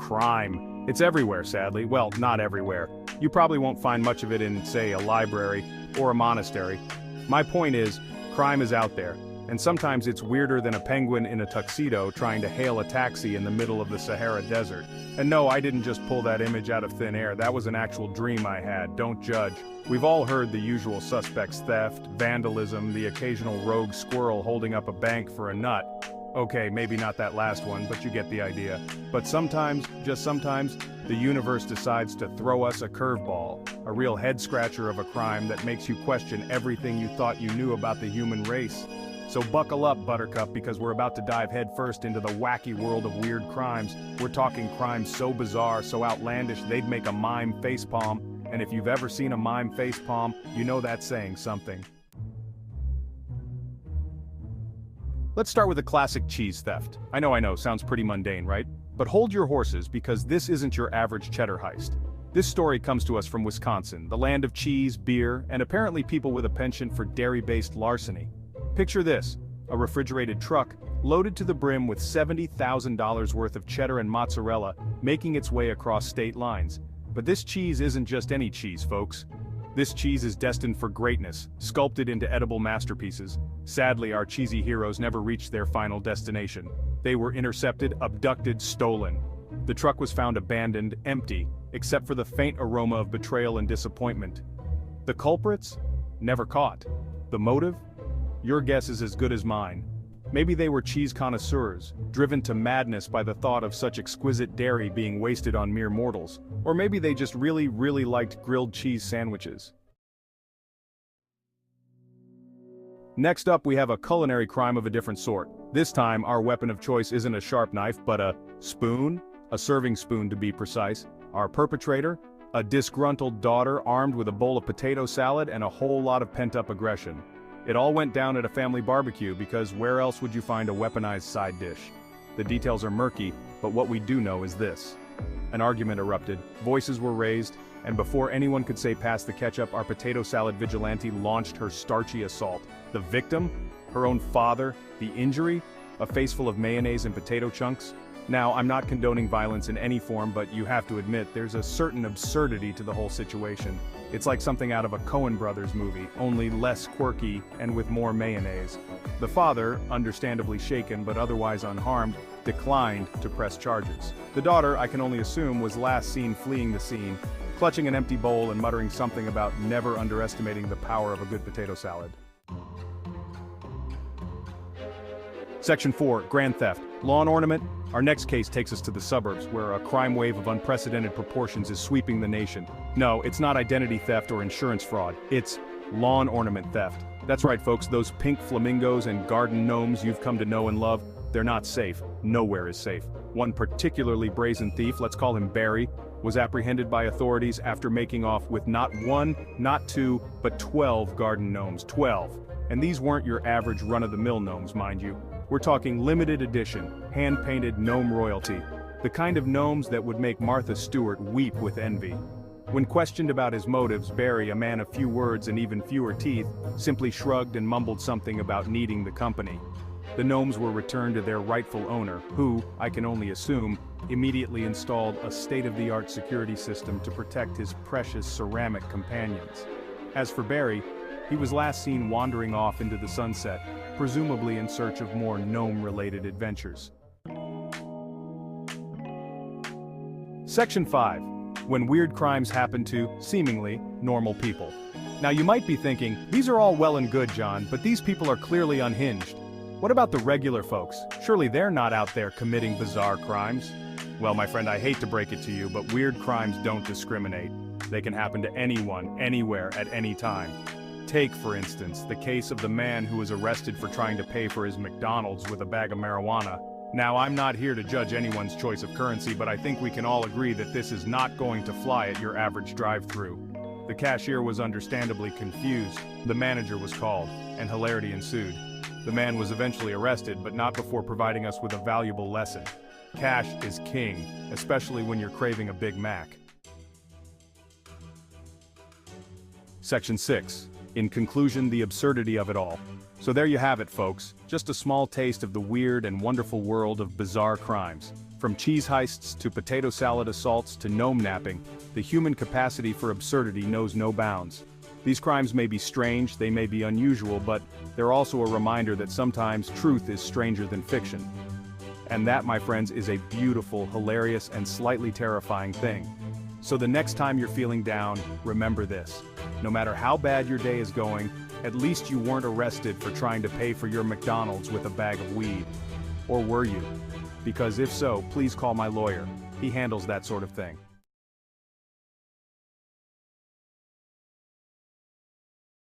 crime. It's everywhere, sadly. Well, not everywhere. You probably won't find much of it in, say, a library or a monastery. My point is, crime is out there, and sometimes it's weirder than a penguin in a tuxedo trying to hail a taxi in the middle of the Sahara Desert. And no, I didn't just pull that image out of thin air, that was an actual dream I had, don't judge. We've all heard the usual suspects: theft, vandalism, the occasional rogue squirrel holding up a bank for a nut. Okay, maybe not that last one, but you get the idea. But sometimes, just sometimes, the universe decides to throw us a curveball, a real head-scratcher of a crime that makes you question everything you thought you knew about the human race. So buckle up, Buttercup, because we're about to dive headfirst into the wacky world of weird crimes. We're talking crimes so bizarre, so outlandish, they'd make a mime facepalm. And if you've ever seen a mime facepalm, you know that's saying something. Let's start with a classic cheese theft. I know, sounds pretty mundane, right? But hold your horses, because this isn't your average cheddar heist. This story comes to us from Wisconsin, the land of cheese, beer, and apparently people with a penchant for dairy-based larceny. Picture this: a refrigerated truck, loaded to the brim with $70,000 worth of cheddar and mozzarella, making its way across state lines. But this cheese isn't just any cheese, folks. This cheese is destined for greatness, sculpted into edible masterpieces. Sadly, our cheesy heroes never reached their final destination. They were intercepted, abducted, stolen. The truck was found abandoned, empty, except for the faint aroma of betrayal and disappointment. The culprits? Never caught. The motive? Your guess is as good as mine. Maybe they were cheese connoisseurs, driven to madness by the thought of such exquisite dairy being wasted on mere mortals. Or maybe they just really liked grilled cheese sandwiches. Next up, we have a culinary crime of a different sort. This time, our weapon of choice isn't a sharp knife, but a spoon, a serving spoon to be precise. Our perpetrator, a disgruntled daughter armed with a bowl of potato salad and a whole lot of pent-up aggression. It all went down at a family barbecue, because where else would you find a weaponized side dish? The details are murky, but what we do know is this. An argument erupted, voices were raised, and before anyone could say pass the ketchup, our potato salad vigilante launched her starchy assault. The victim? Her own father? The injury? A face full of mayonnaise and potato chunks? Now, I'm not condoning violence in any form, but you have to admit there's a certain absurdity to the whole situation. It's like something out of a Coen Brothers movie, only less quirky and with more mayonnaise. The father, understandably shaken but otherwise unharmed, declined to press charges. The daughter, I can only assume, was last seen fleeing the scene, clutching an empty bowl and muttering something about never underestimating the power of a good potato salad. Section 4, Grand Theft. Lawn ornament? Our next case takes us to the suburbs, where a crime wave of unprecedented proportions is sweeping the nation. No, it's not identity theft or insurance fraud, it's lawn ornament theft. That's right, folks, those pink flamingos and garden gnomes you've come to know and love, they're not safe. Nowhere is safe. One particularly brazen thief, let's call him Barry, was apprehended by authorities after making off with not one, not two, but 12 garden gnomes. 12. And these weren't your average run-of-the-mill gnomes, mind you. We're talking limited edition, hand-painted gnome royalty. The kind of gnomes that would make Martha Stewart weep with envy. When questioned about his motives, Barry, a man of few words and even fewer teeth, simply shrugged and mumbled something about needing the company. The gnomes were returned to their rightful owner, who, I can only assume, immediately installed a state-of-the-art security system to protect his precious ceramic companions. As for Barry, he was last seen wandering off into the sunset, presumably in search of more gnome-related adventures. Section 5. When weird crimes happen to, seemingly, normal people. Now you might be thinking, these are all well and good, John, but these people are clearly unhinged. What about the regular folks? Surely they're not out there committing bizarre crimes? Well, my friend, I hate to break it to you, but weird crimes don't discriminate. They can happen to anyone, anywhere, at any time. Take, for instance, the case of the man who was arrested for trying to pay for his McDonald's with a bag of marijuana. Now, I'm not here to judge anyone's choice of currency, but I think we can all agree that this is not going to fly at your average drive-thru. The cashier was understandably confused. The manager was called, and hilarity ensued. The man was eventually arrested, but not before providing us with a valuable lesson. Cash is king, especially when you're craving a Big Mac. Section 6. In conclusion, the absurdity of it all. So there you have it, folks. Just a small taste of the weird and wonderful world of bizarre crimes. From cheese heists to potato salad assaults to gnome napping, the human capacity for absurdity knows no bounds. These crimes may be strange, they may be unusual, but they're also a reminder that sometimes truth is stranger than fiction. And that, my friends, is a beautiful, hilarious, and slightly terrifying thing. So the next time you're feeling down, remember this. No matter how bad your day is going, at least you weren't arrested for trying to pay for your McDonald's with a bag of weed. Or were you? Because if so, please call my lawyer. He handles that sort of thing.